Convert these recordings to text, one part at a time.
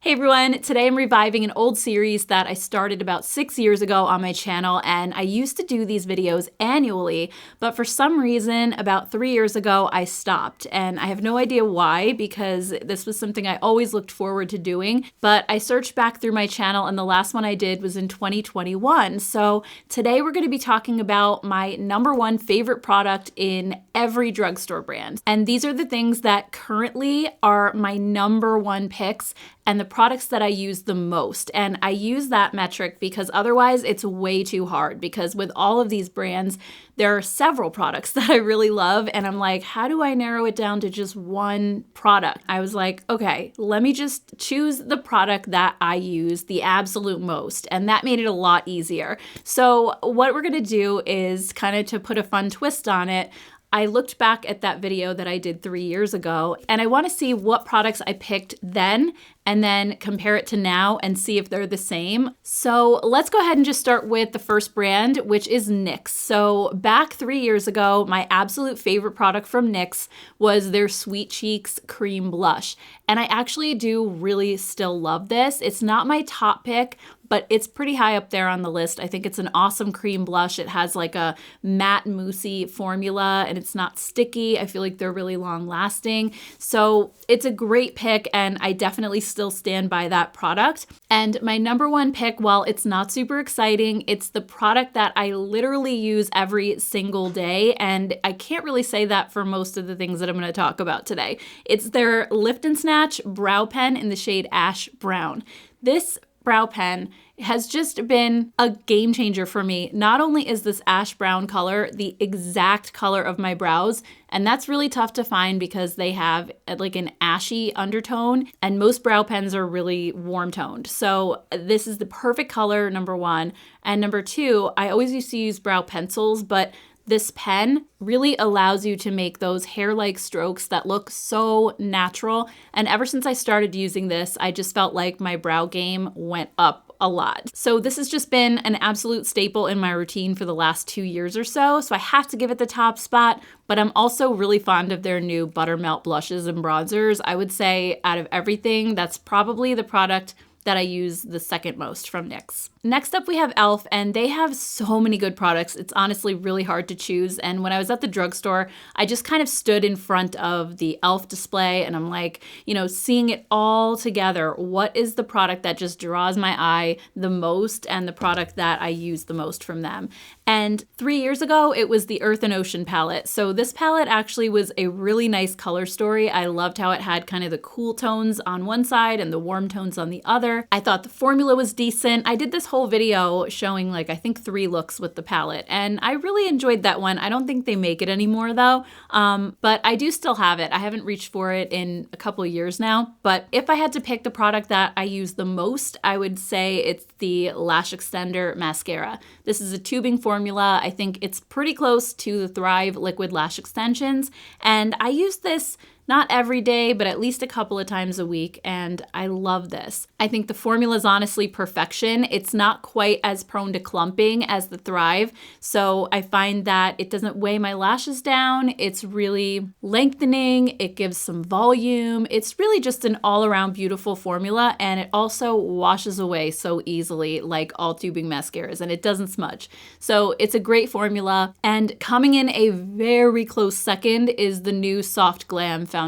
Hey everyone, today I'm reviving an old series that I started about 6 years ago on my channel, and I used to do these videos annually, but for some reason about 3 years ago I stopped, and I have no idea why, because this was something I always looked forward to doing. But I searched back through my channel and the last one I did was in 2021. So today we're going to be talking about my #1 favorite product in every drugstore brand. And these are the things that currently are my #1 picks and the products that I use the most. And I use that metric because otherwise it's way too hard, because with all of these brands, there are several products that I really love. And I'm like, how do I narrow it down to just one product? I was like, okay, let me just choose the product that I use the absolute most. And that made it a lot easier. So what we're gonna do is kind of, to put a fun twist on it, I looked back at that video that I did 3 years ago, and I want to see what products I picked then and then compare it to now and see if they're the same. So let's go ahead and just start with the first brand, which is NYX. So back 3 years ago, my absolute favorite product from NYX was their Sweet Cheeks Cream Blush. And I actually do really still love this. It's not my top pick, but it's pretty high up there on the list. I think it's an awesome cream blush. It has like a matte moussey formula and it's not sticky. I feel like they're really long lasting. So it's a great pick and I definitely still stand by that product. And my #1 pick, while it's not super exciting, it's the product that I literally use every single day. And I can't really say that for most of the things that I'm gonna talk about today. It's their Lift and Snatch Brow Pen in the shade Ash Brown. This brow pen has just been a game changer for me. Not only is this ash brown color the exact color of my brows, and that's really tough to find because they have like an ashy undertone and most brow pens are really warm toned. So this is the perfect color, #1. And #2, I always used to use brow pencils, but this pen really allows you to make those hair-like strokes that look so natural. And ever since I started using this, I just felt like my brow game went up a lot. So this has just been an absolute staple in my routine for the last 2 years or so. So I have to give it the top spot, but I'm also really fond of their new Buttermelt blushes and bronzers. I would say out of everything, that's probably the product that I use the second most from NYX. Next up we have e.l.f. and they have so many good products. It's honestly really hard to choose. And when I was at the drugstore, I just kind of stood in front of the e.l.f. display and I'm like, you know, seeing it all together. What is the product that just draws my eye the most and the product that I use the most from them? And 3 years ago, it was the Earth and Ocean palette. So this palette actually was a really nice color story. I loved how it had kind of the cool tones on one side and the warm tones on the other. I thought the formula was decent. I did this whole video showing like, I think 3 looks with the palette, and I really enjoyed that one. I don't think they make it anymore though, but I do still have it. I haven't reached for it in a couple of years now, but if I had to pick the product that I use the most, I would say it's the Lash Extender Mascara. This is a tubing formula. I think it's pretty close to the Thrive Liquid Lash Extensions, and I use this not every day, but at least a couple of times a week, and I love this. I think the formula is honestly perfection. It's not quite as prone to clumping as the Thrive, so I find that it doesn't weigh my lashes down. It's really lengthening, it gives some volume. It's really just an all-around beautiful formula, and it also washes away so easily like all tubing mascaras, and it doesn't smudge. So it's a great formula, and coming in a very close second is the new Soft Glam foundation.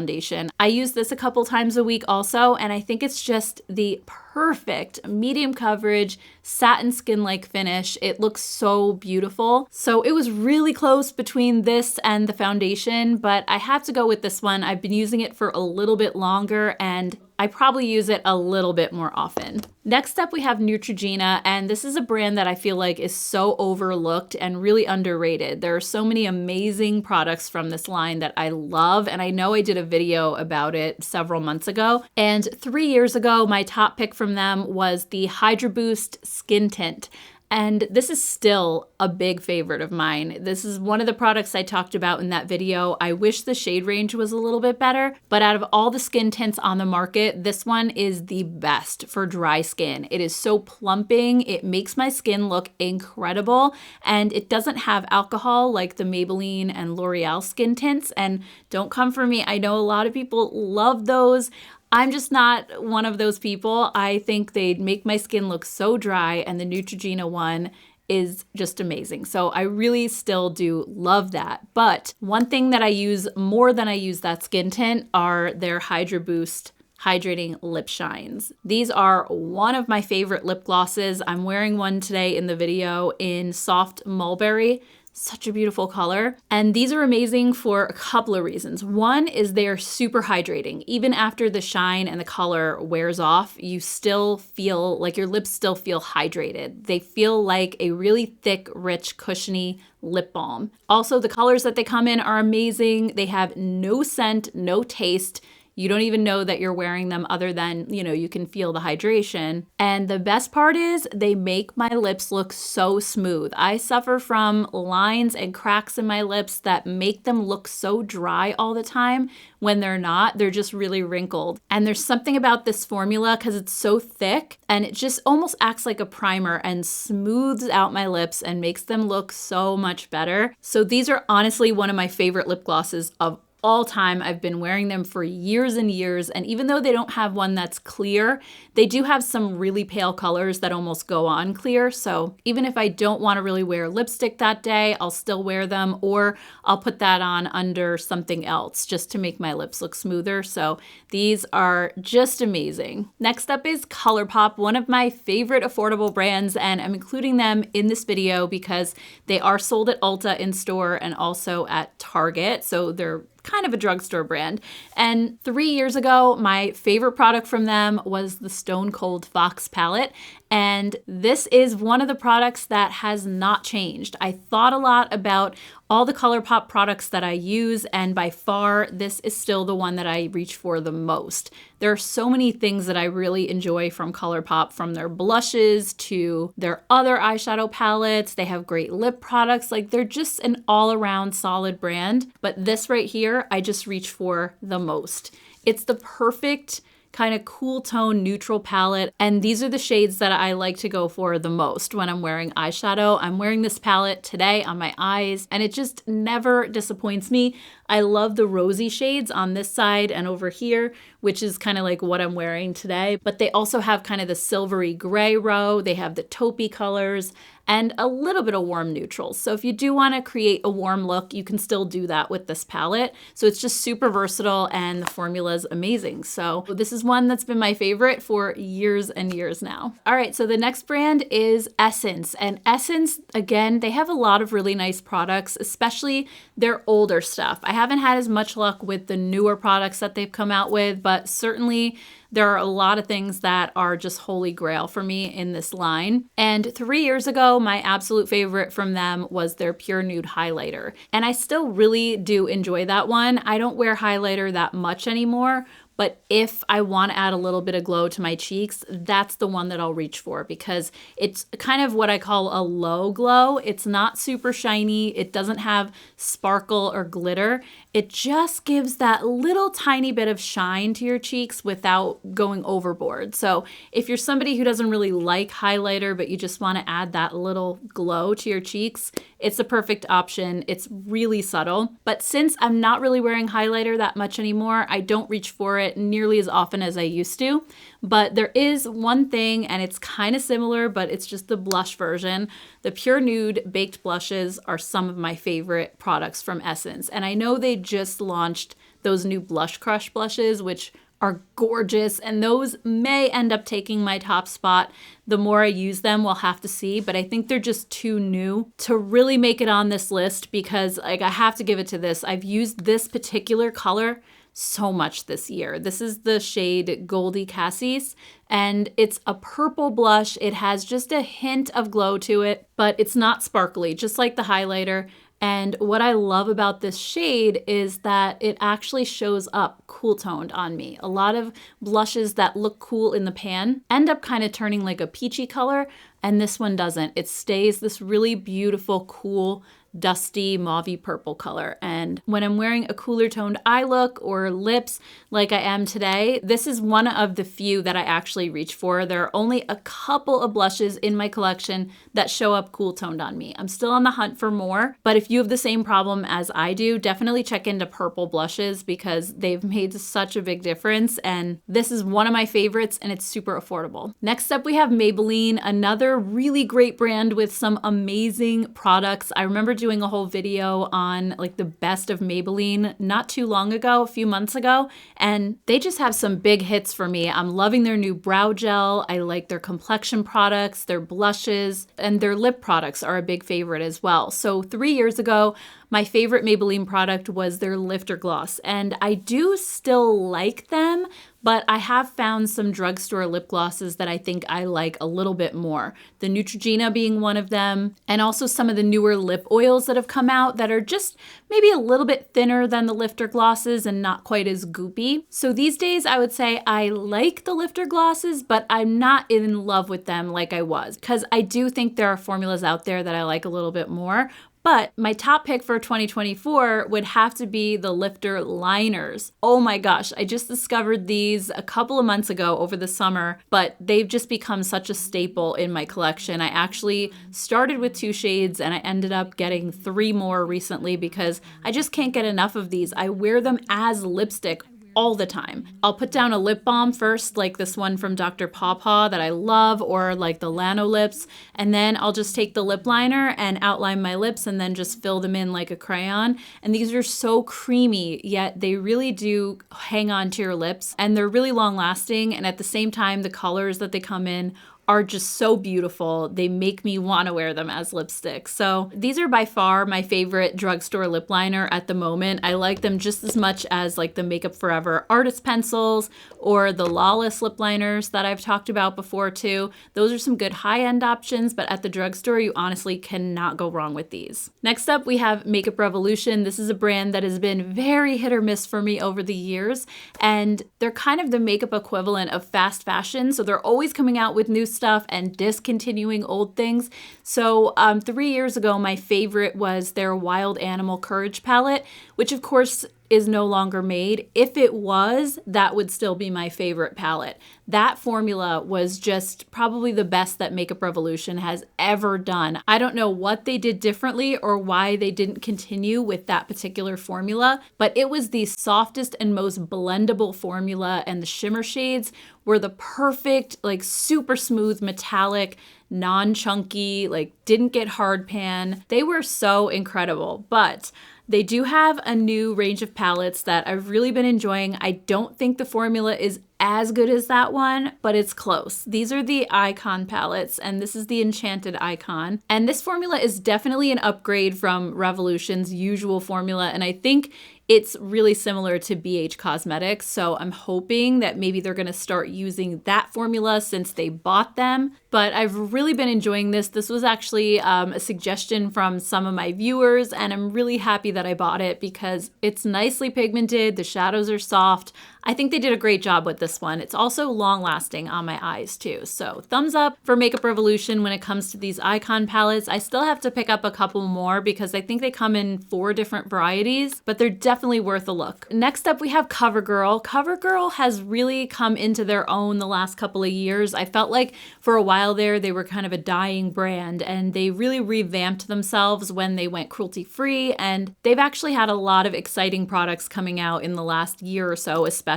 I use this a couple times a week also, and I think it's just the perfect medium coverage, satin skin-like finish. It looks so beautiful. So it was really close between this and the foundation, but I have to go with this one. I've been using it for a little bit longer and I probably use it a little bit more often. Next up, we have Neutrogena, and this is a brand that I feel like is so overlooked and really underrated. There are so many amazing products from this line that I love, and I know I did a video about it several months ago. And 3 years ago, my top pick from them was the Hydra Boost Skin Tint. And this is still a big favorite of mine. This is one of the products I talked about in that video. I wish the shade range was a little bit better, but out of all the skin tints on the market, this one is the best for dry skin. It is so plumping, it makes my skin look incredible, and it doesn't have alcohol like the Maybelline and L'Oreal skin tints. And don't come for me, I know a lot of people love those. I'm just not one of those people. I think they'd make my skin look so dry, and the Neutrogena one is just amazing. So I really still do love that. But one thing that I use more than I use that skin tint are their Hydra Boost Hydrating Lip Shines. These are one of my favorite lip glosses. I'm wearing one today in the video in Soft Mulberry. Such a beautiful color. And these are amazing for a couple of reasons. One is they're super hydrating. Even after the shine and the color wears off, you still feel like your lips still feel hydrated. They feel like a really thick, rich, cushiony lip balm. Also, the colors that they come in are amazing. They have no scent, no taste. You don't even know that you're wearing them other than, you can feel the hydration. And the best part is they make my lips look so smooth. I suffer from lines and cracks in my lips that make them look so dry all the time when they're not. They're just really wrinkled. And there's something about this formula because it's so thick and it just almost acts like a primer and smooths out my lips and makes them look so much better. So these are honestly one of my favorite lip glosses of all time. I've been wearing them for years and years, and even though they don't have one that's clear, they do have some really pale colors that almost go on clear. So even if I don't want to really wear lipstick that day, I'll still wear them, or I'll put that on under something else just to make my lips look smoother. So these are just amazing. Next up is ColourPop, one of my favorite affordable brands, and I'm including them in this video because they are sold at Ulta in store and also at Target. So they're kind of a drugstore brand. And 3 years ago, my favorite product from them was the Stone Cold Fox palette. And this is one of the products that has not changed. I thought a lot about all the ColourPop products that I use, and by far, this is still the one that I reach for the most. There are so many things that I really enjoy from ColourPop, from their blushes to their other eyeshadow palettes. They have great lip products. Like, they're just an all-around solid brand. But this right here, I just reach for the most. It's the perfect kind of cool tone neutral palette, and these are the shades that I like to go for the most when I'm wearing eyeshadow. I'm wearing this palette today on my eyes and it just never disappoints me. I love the rosy shades on this side and over here, which is kind of like what I'm wearing today, but they also have kind of the silvery gray row. They have the taupey colors and a little bit of warm neutrals. So if you do want to create a warm look, you can still do that with this palette. So it's just super versatile and the formula is amazing. So this is one that's been my favorite for years and years now. All right, so the next brand is Essence. And Essence, again, they have a lot of really nice products, especially their older stuff. I haven't had as much luck with the newer products that they've come out with, but certainly there are a lot of things that are just holy grail for me in this line. And 3 years ago, my absolute favorite from them was their Pure Nude highlighter. And I still really do enjoy that one. I don't wear highlighter that much anymore, but if I want to add a little bit of glow to my cheeks, that's the one that I'll reach for because it's kind of what I call a low glow. It's not super shiny. It doesn't have sparkle or glitter. It just gives that little tiny bit of shine to your cheeks without going overboard. So if you're somebody who doesn't really like highlighter, but you just want to add that little glow to your cheeks, it's a perfect option. It's really subtle. But since I'm not really wearing highlighter that much anymore, I don't reach for it nearly as often as I used to. But there is one thing, and it's kind of similar, but it's just the blush version. The Pure Nude Baked Blushes are some of my favorite products from Essence. And I know they just launched those new Blush Crush blushes, which are gorgeous, and those may end up taking my top spot. The more I use them, we'll have to see, but I think they're just too new to really make it on this list because I have to give it to this. I've used this particular color so much this year. This is the shade Goldie Cassis, and it's a purple blush. It has just a hint of glow to it, but it's not sparkly, just like the highlighter. And what I love about this shade is that it actually shows up cool toned on me. A lot of blushes that look cool in the pan end up kind of turning like a peachy color, and this one doesn't. It stays this really beautiful, cool, dusty mauvey purple color. And when I'm wearing a cooler toned eye look or lips like I am today, this is one of the few that I actually reach for. There are only a couple of blushes in my collection that show up cool toned on me. I'm still on the hunt for more, but if you have the same problem as I do, definitely check into purple blushes because they've made such a big difference. And this is one of my favorites and it's super affordable. Next up, we have Maybelline, another really great brand with some amazing products. I remember doing a whole video on like the best of Maybelline not too long ago, a few months ago, and they just have some big hits for me. I'm loving their new brow gel. I like their complexion products, their blushes, and their lip products are a big favorite as well. So 3 years ago, my favorite Maybelline product was their Lifter Gloss, and I do still like them, but I have found some drugstore lip glosses that I think I like a little bit more. The Neutrogena being one of them, and also some of the newer lip oils that have come out that are just maybe a little bit thinner than the Lifter glosses and not quite as goopy. So these days I would say I like the Lifter glosses, but I'm not in love with them like I was, because I do think there are formulas out there that I like a little bit more. But my top pick for 2024 would have to be the Lifter liners. Oh my gosh, I just discovered these a couple of months ago over the summer, but they've just become such a staple in my collection. I actually started with 2 shades and I ended up getting 3 more recently because I just can't get enough of these. I wear them as lipstick all the time. I'll put down a lip balm first, like this one from Dr. Pawpaw that I love, or like the Lano lips, and then I'll just take the lip liner and outline my lips and then just fill them in like a crayon. And these are so creamy, yet they really do hang on to your lips, and they're really long lasting, and at the same time, the colors that they come in are just so beautiful. They make me want to wear them as lipstick. So these are by far my favorite drugstore lip liner at the moment. I like them just as much as like the Makeup Forever artist pencils or the Lawless lip liners that I've talked about before too. Those are some good high-end options, but at the drugstore, you honestly cannot go wrong with these. Next up, we have Makeup Revolution. This is a brand that has been very hit or miss for me over the years, and they're kind of the makeup equivalent of fast fashion. So they're always coming out with new stuff and discontinuing old things. So 3 years ago, my favorite was their Wild Animal Courage palette, which of course is no longer made. If it was, that would still be my favorite palette. That formula was just probably the best that Makeup Revolution has ever done. I don't know what they did differently or why they didn't continue with that particular formula, but it was the softest and most blendable formula, and the shimmer shades were the perfect, like super smooth, metallic, non-chunky, like didn't get hard pan. They were so incredible, but they do have a new range of palettes that I've really been enjoying. I don't think the formula is as good as that one, but it's close. These are the Icon palettes, and this is the Enchanted Icon. And this formula is definitely an upgrade from Revolution's usual formula, and I think it's really similar to BH Cosmetics, so I'm hoping that maybe they're gonna start using that formula since they bought them. But I've really been enjoying this. This was actually a suggestion from some of my viewers, and I'm really happy that I bought it because it's nicely pigmented, the shadows are soft. I think they did a great job with this one. It's also long lasting on my eyes too. So thumbs up for Makeup Revolution when it comes to these Icon palettes. I still have to pick up a couple more because I think they come in 4 different varieties, but they're definitely worth a look. Next up, we have Covergirl. Covergirl has really come into their own the last couple of years. I felt like for a while there, they were kind of a dying brand, and they really revamped themselves when they went cruelty-free, and they've actually had a lot of exciting products coming out in the last year or so, especially.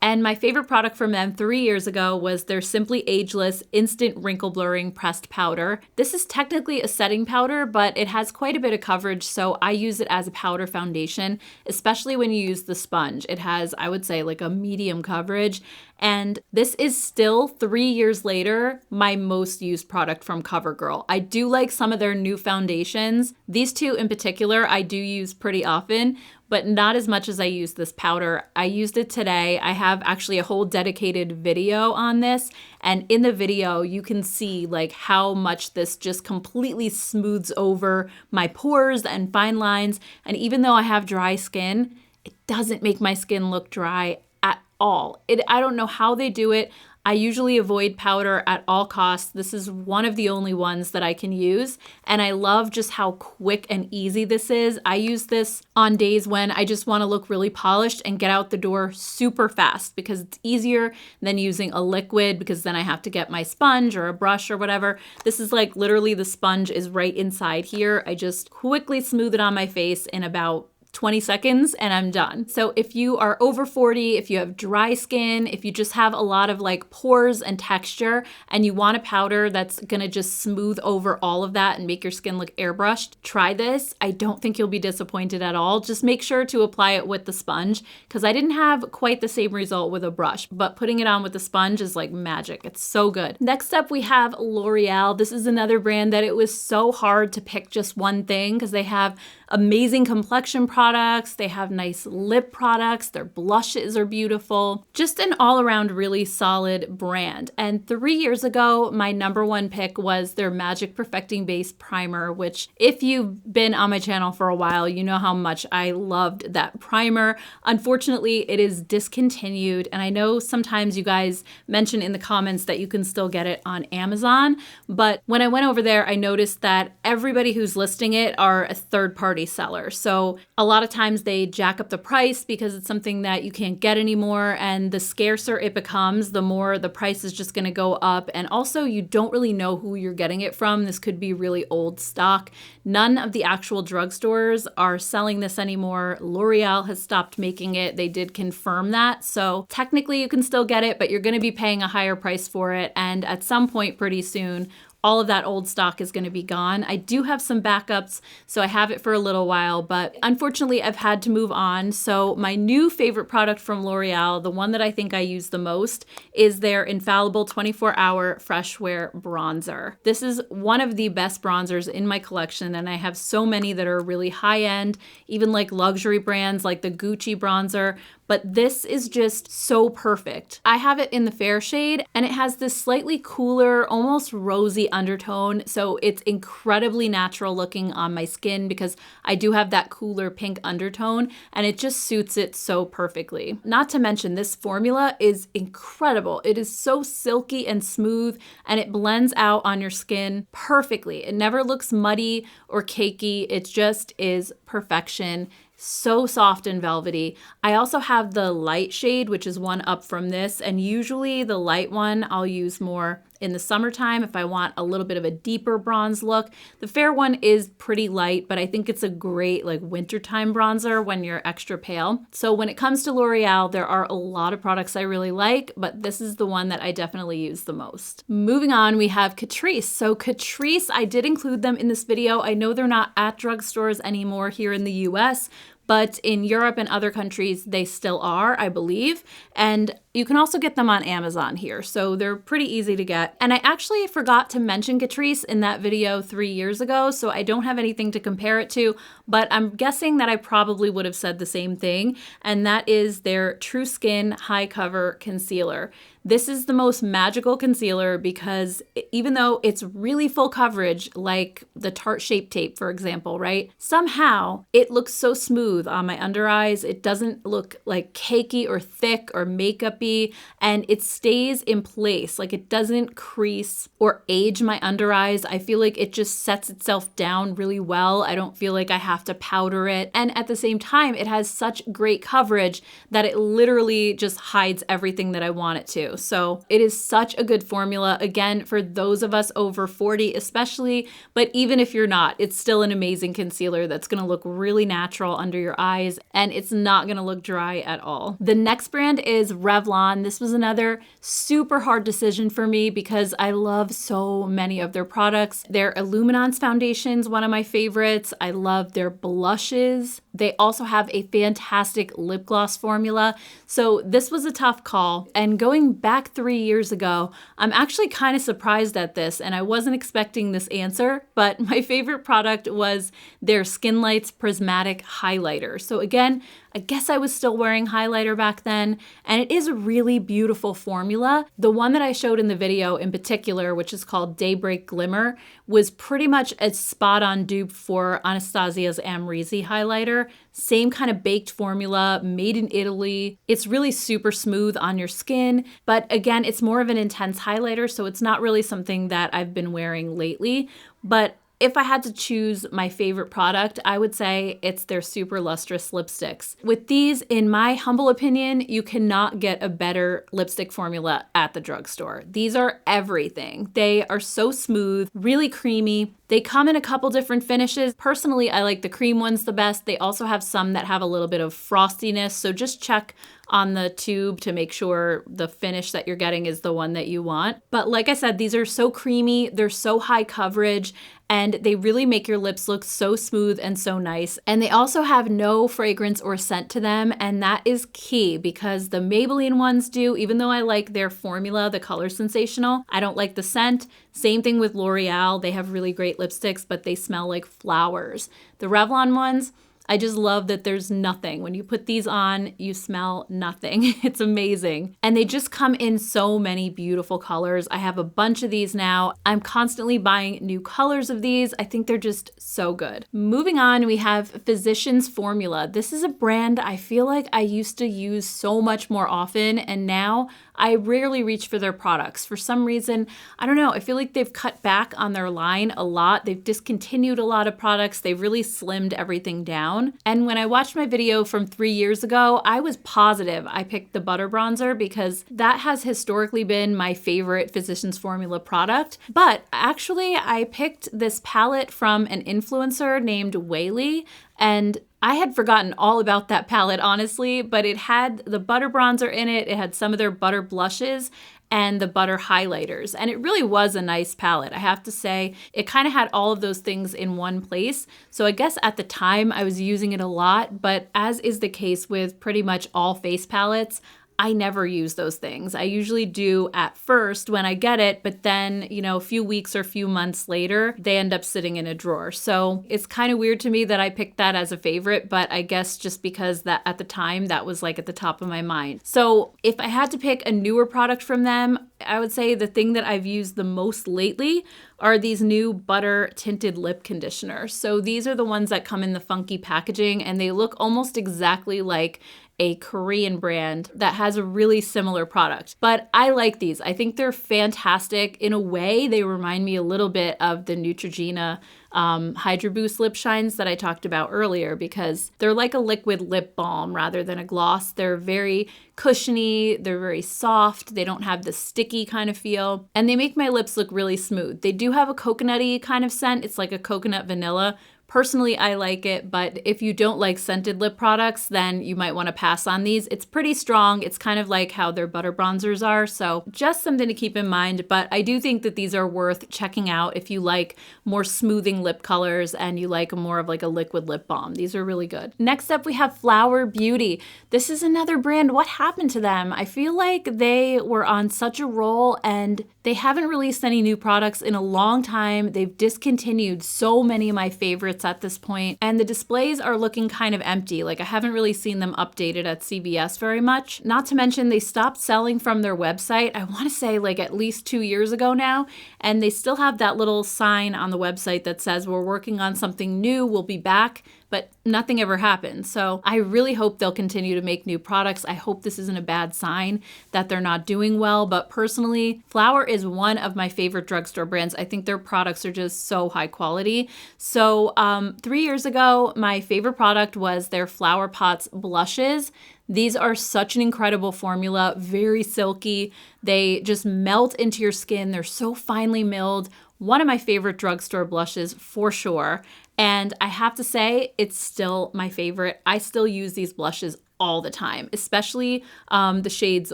And my favorite product from them 3 years ago was their Simply Ageless Instant Wrinkle Blurring Pressed Powder. This is technically a setting powder, but it has quite a bit of coverage, so I use it as a powder foundation, especially when you use the sponge. It has, I would say, like a medium coverage. And this is still 3 years later, my most used product from Covergirl. I do like some of their new foundations. These two in particular, I do use pretty often, but not as much as I use this powder. I used it today. I have actually a whole dedicated video on this. And in the video, you can see like how much this just completely smooths over my pores and fine lines. And even though I have dry skin, it doesn't make my skin look dry at all. I don't know how they do it. I usually avoid powder at all costs. This is one of the only ones that I can use, and I love just how quick and easy this is. I use this on days when I just want to look really polished and get out the door super fast because it's easier than using a liquid, because then I have to get my sponge or a brush or whatever. This is like literally the sponge is right inside here. I just quickly smooth it on my face in about 20 seconds and I'm done. So if you are over 40, if you have dry skin, if you just have a lot of like pores and texture and you want a powder that's gonna just smooth over all of that and make your skin look airbrushed, try this. I don't think you'll be disappointed at all. Just make sure to apply it with the sponge, because I didn't have quite the same result with a brush, but putting it on with the sponge is like magic. It's so good. Next up, we have L'Oreal. This is another brand that it was so hard to pick just one thing because they have amazing complexion products, they have nice lip products, their blushes are beautiful. Just an all-around really solid brand. And 3 years ago, my number one pick was their Magic Perfecting Base Primer, which if you've been on my channel for a while, you know how much I loved that primer. Unfortunately, it is discontinued, and I know sometimes you guys mention in the comments that you can still get it on Amazon, but when I went over there, I noticed that everybody who's listing it are a third-party seller. So a lot of times they jack up the price because it's something that you can't get anymore, and the scarcer it becomes, the more the price is just going to go up. And also you don't really know who you're getting it from. This could be really old stock. None of the actual drugstores are selling this anymore. L'Oreal has stopped making it. They did confirm that. So technically you can still get it, but you're going to be paying a higher price for it. And at some point pretty soon, all of that old stock is going to be gone. I do have some backups, so I have it for a little while, but unfortunately I've had to move on. So my new favorite product from L'Oreal, the one that I think I use the most, is their Infallible 24-Hour Fresh Wear Bronzer. This is one of the best bronzers in my collection, and I have so many that are really high-end, even like luxury brands like the Gucci bronzer, but this is just so perfect. I have it in the fair shade, and it has this slightly cooler, almost rosy undertone, so it's incredibly natural looking on my skin because I do have that cooler pink undertone, and it just suits it so perfectly. Not to mention, this formula is incredible. It is so silky and smooth, and it blends out on your skin perfectly. It never looks muddy or cakey. It just is perfection. So soft and velvety. I also have the light shade, which is one up from this, and usually the light one I'll use more in the summertime if I want a little bit of a deeper bronze look. The fair one is pretty light, but I think it's a great like wintertime bronzer when you're extra pale. So when it comes to L'Oreal, there are a lot of products I really like, but this is the one that I definitely use the most. Moving on, we have Catrice. So Catrice, I did include them in this video. I know they're not at drugstores anymore here in the US, but in Europe and other countries, they still are, I believe. And you can also get them on Amazon here, so they're pretty easy to get. And I actually forgot to mention Catrice in that video 3 years ago, so I don't have anything to compare it to, but I'm guessing that I probably would have said the same thing, and that is their True Skin High Cover Concealer. This is the most magical concealer because even though it's really full coverage, like the Tarte Shape Tape, for example, right? Somehow it looks so smooth on my under eyes. It doesn't look like cakey or thick or makeup-y, and it stays in place. Like it doesn't crease or age my under eyes. I feel like it just sets itself down really well. I don't feel like I have to powder it. And at the same time, it has such great coverage that it literally just hides everything that I want it to. So it is such a good formula, again, for those of us over 40 especially, but even if you're not, it's still an amazing concealer that's gonna look really natural under your eyes, and it's not gonna look dry at all. The next brand is Revlon. This was another super hard decision for me because I love so many of their products. Their Illuminance foundation's one of my favorites. I love their blushes. They also have a fantastic lip gloss formula. So this was a tough call, and going back 3 years ago, I'm actually kind of surprised at this, and I wasn't expecting this answer, but my favorite product was their Skin Lights Prismatic Highlighter. So again, I guess I was still wearing highlighter back then, and it is a really beautiful formula. The one that I showed in the video in particular, which is called Daybreak Glimmer, was pretty much a spot-on dupe for Anastasia's Amrezy highlighter. Same kind of baked formula, made in Italy. It's really super smooth on your skin, but again, it's more of an intense highlighter, so it's not really something that I've been wearing lately. But if I had to choose my favorite product, I would say it's their Super Lustrous lipsticks. With these, in my humble opinion, you cannot get a better lipstick formula at the drugstore. These are everything. They are so smooth, really creamy. They come in a couple different finishes. Personally, I like the cream ones the best. They also have some that have a little bit of frostiness, so just check on the tube to make sure the finish that you're getting is the one that you want. But like I said, these are so creamy, they're so high coverage, and they really make your lips look so smooth and so nice. And they also have no fragrance or scent to them, and that is key because the Maybelline ones do, even though I like their formula, the Color Sensational, I don't like the scent. Same thing with L'Oreal, they have really great lipsticks, but they smell like flowers. The Revlon ones, I just love that there's nothing. When you put these on, you smell nothing. It's amazing. And they just come in so many beautiful colors. I have a bunch of these now. I'm constantly buying new colors of these. I think they're just so good. Moving on, we have Physicians Formula. This is a brand I feel like I used to use so much more often, and now I rarely reach for their products. For some reason, I don't know, I feel like they've cut back on their line a lot. They've discontinued a lot of products. They've really slimmed everything down. And when I watched my video from 3 years ago, I was positive I picked the Butter Bronzer because that has historically been my favorite Physicians Formula product. But actually, I picked this palette from an influencer named Whaley, and I had forgotten all about that palette, honestly, but it had the butter bronzer in it. It had some of their butter blushes and the butter highlighters. And it really was a nice palette. I have to say, it kind of had all of those things in one place. So I guess at the time I was using it a lot, but as is the case with pretty much all face palettes, I never use those things. I usually do at first when I get it, but then, you know, a few weeks or a few months later, they end up sitting in a drawer. So it's kind of weird to me that I picked that as a favorite, but I guess just because that at the time that was like at the top of my mind. So if I had to pick a newer product from them, I would say the thing that I've used the most lately are these new butter tinted lip conditioners. So these are the ones that come in the funky packaging, and they look almost exactly like a Korean brand that has a really similar product. But I like these. I think they're fantastic. In a way, they remind me a little bit of the Neutrogena Hydro Boost lip shines that I talked about earlier, because they're like a liquid lip balm rather than a gloss. They're very cushiony, they're very soft, they don't have the sticky kind of feel, and they make my lips look really smooth. They do have a coconutty kind of scent. It's like a coconut vanilla. Personally, I like it, but if you don't like scented lip products, then you might want to pass on these. It's pretty strong. It's kind of like how their butter bronzers are, so just something to keep in mind, but I do think that these are worth checking out if you like more smoothing lip colors and you like more of like a liquid lip balm. These are really good. Next up, we have Flower Beauty. This is another brand. What happened to them? I feel like they were on such a roll and they haven't released any new products in a long time. They've discontinued so many of my favorites at this point, and the displays are looking kind of empty. Like, I haven't really seen them updated at CVS very much. Not to mention they stopped selling from their website, I want to say like at least 2 years ago now, and they still have that little sign on the website that says we're working on something new, we'll be back, but nothing ever happened. So I really hope they'll continue to make new products. I hope this isn't a bad sign that they're not doing well, but personally, Flower is one of my favorite drugstore brands. I think their products are just so high quality. So 3 years ago, my favorite product was their Flower Pots blushes. These are such an incredible formula, very silky. They just melt into your skin. They're so finely milled. One of my favorite drugstore blushes for sure. And I have to say, it's still my favorite. I still use these blushes all the time, especially the shades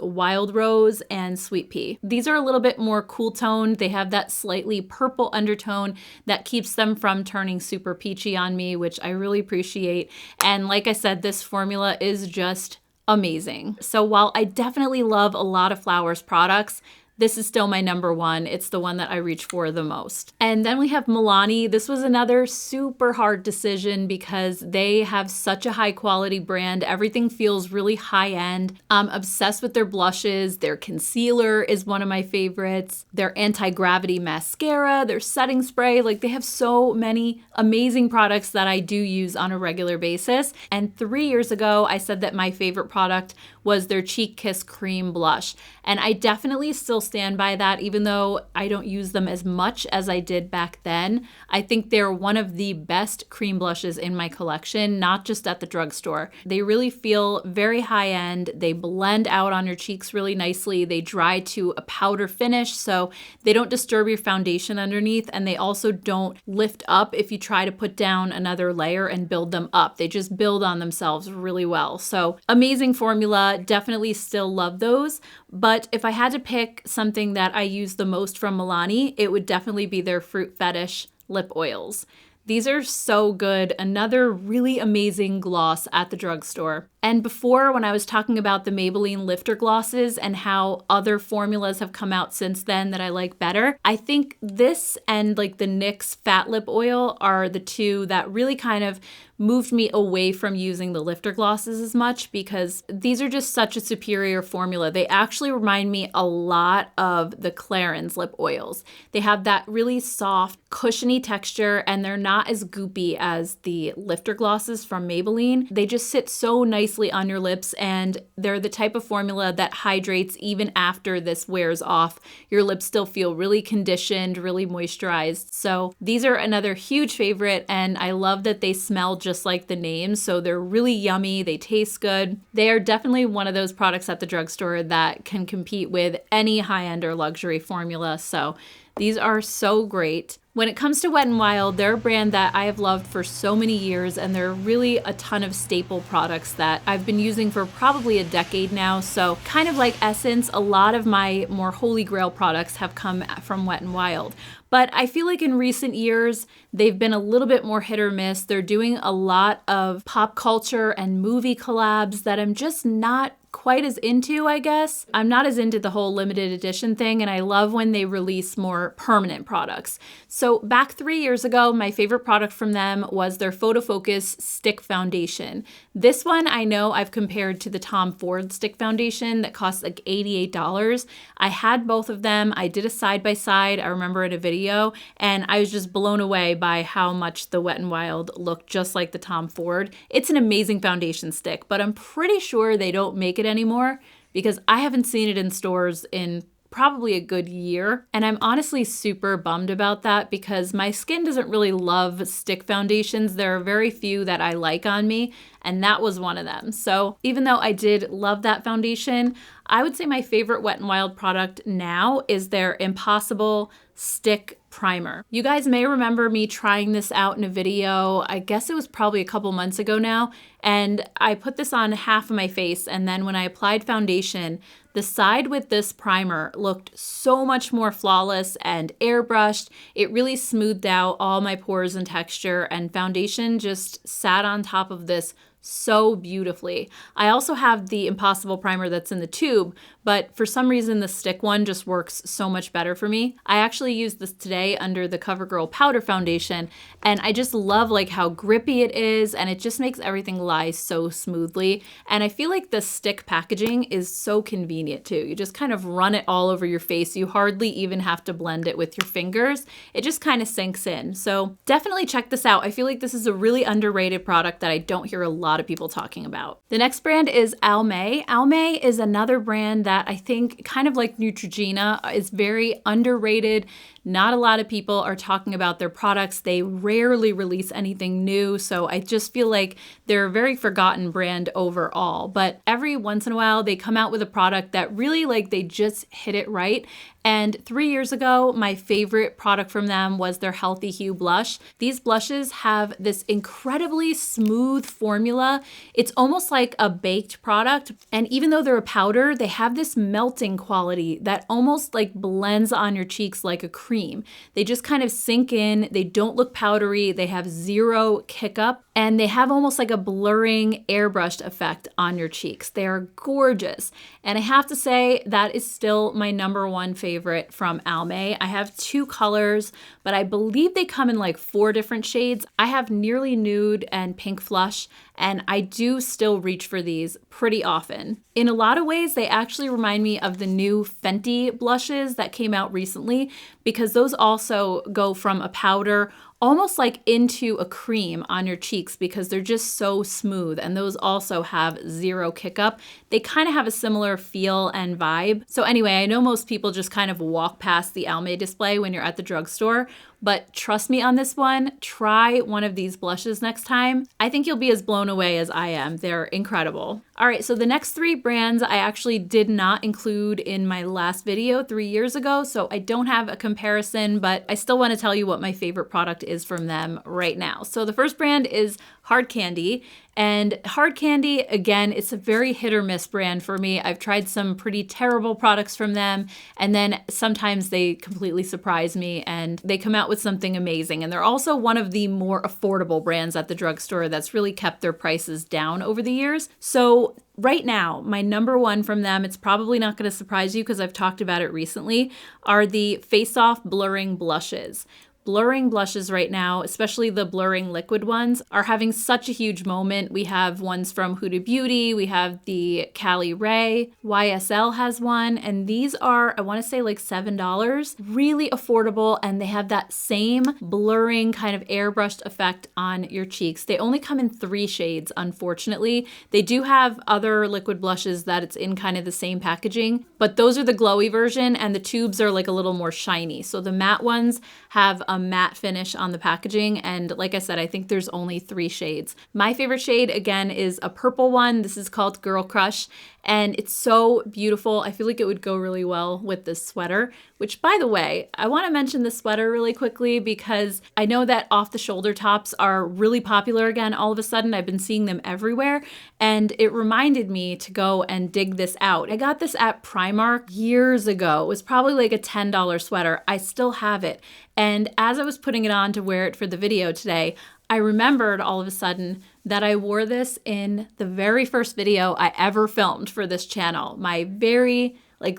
Wild Rose and Sweet Pea. These are a little bit more cool toned. They have that slightly purple undertone that keeps them from turning super peachy on me, which I really appreciate. And like I said, this formula is just amazing. So while I definitely love a lot of Flower's products, this is still my number one. It's the one that I reach for the most. And then we have Milani. This was another super hard decision because they have such a high quality brand. Everything feels really high end. I'm obsessed with their blushes. Their concealer is one of my favorites. Their anti-gravity mascara, their setting spray, like they have so many amazing products that I do use on a regular basis. And 3 years ago, I said that my favorite product was their Cheek Kiss Cream Blush. And I definitely still stand by that, even though I don't use them as much as I did back then. I think they're one of the best cream blushes in my collection, not just at the drugstore. They really feel very high end. They blend out on your cheeks really nicely. They dry to a powder finish, so they don't disturb your foundation underneath, and they also don't lift up if you try to put down another layer and build them up. They just build on themselves really well. So amazing formula, definitely still love those. But if I had to pick something that I use the most from Milani, it would definitely be their Fruit Fetish lip oils. These are so good. Another really amazing gloss at the drugstore. And before, when I was talking about the Maybelline lifter glosses and how other formulas have come out since then that I like better, I think this and like the NYX Fat Lip Oil are the two that really kind of moved me away from using the lifter glosses as much, because these are just such a superior formula. They actually remind me a lot of the Clarins lip oils. They have that really soft, cushiony texture, and they're not as goopy as the lifter glosses from Maybelline. They just sit so nicely on your lips, and they're the type of formula that hydrates even after this wears off. Your lips still feel really conditioned, really moisturized. So these are another huge favorite, and I love that they smell just like the name. So they're really yummy. They taste good. They are definitely one of those products at the drugstore that can compete with any high-end or luxury formula. So these are so great. When it comes to Wet n Wild, they're a brand that I have loved for so many years, and they're really a ton of staple products that I've been using for probably a decade now. So kind of like Essence, a lot of my more holy grail products have come from Wet n Wild. But I feel like in recent years, they've been a little bit more hit or miss. They're doing a lot of pop culture and movie collabs that I'm just not quite as into, I guess. I'm not as into the whole limited edition thing, and I love when they release more permanent products. So back 3 years ago, my favorite product from them was their Photo Focus Stick Foundation. This one I know I've compared to the Tom Ford Stick Foundation that costs like $88. I had both of them. I did a side-by-side, I remember in a video, and I was just blown away by how much the Wet n Wild looked just like the Tom Ford. It's an amazing foundation stick, but I'm pretty sure they don't make it anymore because I haven't seen it in stores in probably a good year. And I'm honestly super bummed about that because my skin doesn't really love stick foundations. There are very few that I like on me, and that was one of them. So even though I did love that foundation, I would say my favorite Wet n Wild product now is their Impossible Stick Primer. You guys may remember me trying this out in a video. I guess it was probably a couple months ago now. And I put this on half of my face, and then when I applied foundation, the side with this primer looked so much more flawless and airbrushed. It really smoothed out all my pores and texture, and foundation just sat on top of this so beautifully. I also have the Impossible primer that's in the tube, but for some reason the stick one just works so much better for me. I actually used this today under the Covergirl powder foundation, and I just love like how grippy it is, and it just makes everything lie so smoothly. And I feel like the stick packaging is so convenient too. You just kind of run it all over your face. You hardly even have to blend it with your fingers. It just kind of sinks in. So definitely check this out. I feel like this is a really underrated product that I don't hear a lot of people talking about. The next brand is Almay. Almay is another brand that I think, kind of like Neutrogena, is very underrated. Not a lot of people are talking about their products. They rarely release anything new, so I just feel like they're a very forgotten brand overall. But every once in a while, they come out with a product that really, like, they just hit it right. And 3 years ago, my favorite product from them was their Healthy Hue blush. These blushes have this incredibly smooth formula. It's almost like a baked product. And even though they're a powder, they have this melting quality that almost like blends on your cheeks like a cream. They just kind of sink in. They don't look powdery. They have zero kick up, and they have almost like a blurring airbrushed effect on your cheeks. They are gorgeous. And I have to say that is still my number one favorite favorite from Almay. I have 2 colors, but I believe they come in like 4 different shades. I have Nearly Nude and Pink Flush, and I do still reach for these pretty often. In a lot of ways, they actually remind me of the new Fenty blushes that came out recently, because those also go from a powder almost like into a cream on your cheeks because they're just so smooth, and those also have 0 kick up. They kind of have a similar feel and vibe. So anyway, I know most people just kind of walk past the Almay display when you're at the drugstore, but trust me on this one, try one of these blushes next time. I think you'll be as blown away as I am. They're incredible. All right, so the next 3 brands I actually did not include in my last video 3 years ago, so I don't have a comparison, but I still want to tell you what my favorite product is from them right now. So the first brand is Hard Candy. And Hard Candy, again, it's a very hit or miss brand for me. I've tried some pretty terrible products from them, and then sometimes they completely surprise me and they come out with something amazing. And they're also one of the more affordable brands at the drugstore that's really kept their prices down over the years. So right now, my number 1 from them, it's probably not going to surprise you because I've talked about it recently, are the Face Off Blurring Blushes. Blurring blushes right now, especially the blurring liquid ones, are having such a huge moment. We have ones from Huda Beauty, we have the Cali Ray, YSL has one, and these are, I want to say like $7. Really affordable, and they have that same blurring kind of airbrushed effect on your cheeks. They only come in 3 shades, unfortunately. They do have other liquid blushes that it's in kind of the same packaging, but those are the glowy version, and the tubes are like a little more shiny. So the matte ones have a matte finish on the packaging, and like I said, I think there's only 3 shades. My favorite shade, again, is a purple one. This is called Girl Crush, and it's so beautiful. I feel like it would go really well with this sweater, which, by the way, I want to mention the sweater really quickly because I know that off-the-shoulder tops are really popular again all of a sudden. I've been seeing them everywhere, and it reminded me to go and dig this out. I got this at Primark years ago. It was probably like a $10 sweater. I still have it, and as I was putting it on to wear it for the video today, I remembered all of a sudden that I wore this in the very first video I ever filmed for this channel.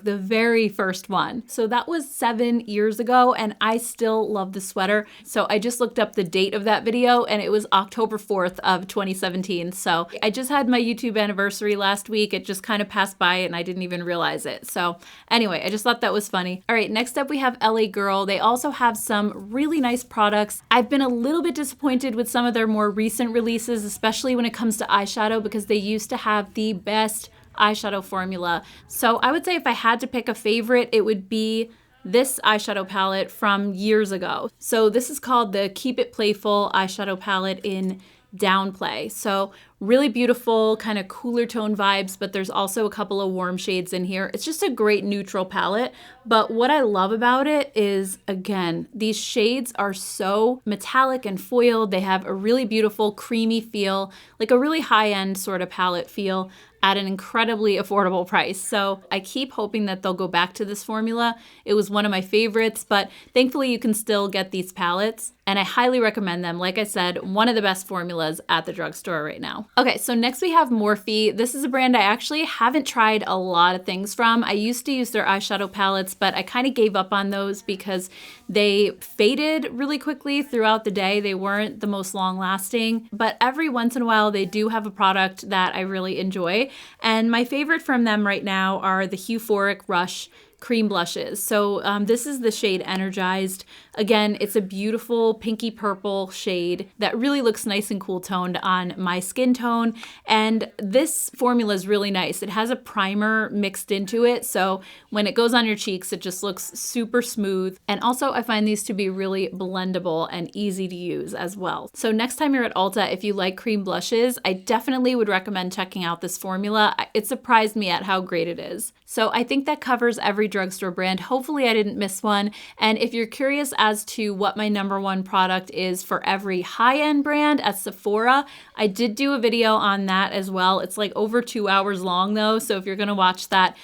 The very first one. So that was 7 years ago, and I still love the sweater. So I just looked up the date of that video, and it was October 4th of 2017. So I just had my YouTube anniversary last week. It just kind of passed by and I didn't even realize it. So anyway, I just thought that was funny. All right, next up we have LA Girl. They also have some really nice products. I've been a little bit disappointed with some of their more recent releases, especially when it comes to eyeshadow, because they used to have the best eyeshadow formula. So I would say if I had to pick a favorite, it would be this eyeshadow palette from years ago. So this is called the Keep It Playful eyeshadow palette in Downplay. So really beautiful, kind of cooler tone vibes, but there's also a couple of warm shades in here. It's just a great neutral palette. But what I love about it is, again, these shades are so metallic and foiled. They have a really beautiful creamy feel, like a really high-end sort of palette feel at an incredibly affordable price. So I keep hoping that they'll go back to this formula. It was one of my favorites, but thankfully you can still get these palettes, and I highly recommend them. Like I said, one of the best formulas at the drugstore right now. Okay, so next we have Morphe. This is a brand I actually haven't tried a lot of things from. I used to use their eyeshadow palettes, but I kind of gave up on those because they faded really quickly throughout the day. They weren't the most long lasting, but every once in a while they do have a product that I really enjoy. And my favorite from them right now are the Euphoric Rush cream blushes. So this is the shade Energized. Again, it's a beautiful pinky purple shade that really looks nice and cool toned on my skin tone. And this formula is really nice. It has a primer mixed into it, so when it goes on your cheeks, it just looks super smooth. And also I find these to be really blendable and easy to use as well. So next time you're at Ulta, if you like cream blushes, I definitely would recommend checking out this formula. It surprised me at how great it is. So I think that covers every drugstore brand. Hopefully I didn't miss one. And if you're curious as to what my #1 product is for every high-end brand at Sephora, I did do a video on that as well. It's like over 2 hours long though, so if you're gonna watch that,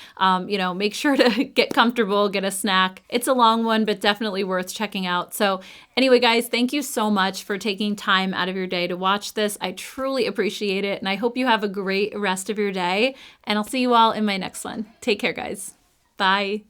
make sure to get comfortable, get a snack. It's a long one, but definitely worth checking out. So anyway, guys, thank you so much for taking time out of your day to watch this. I truly appreciate it, and I hope you have a great rest of your day, and I'll see you all in my next one. Take care, guys. Bye.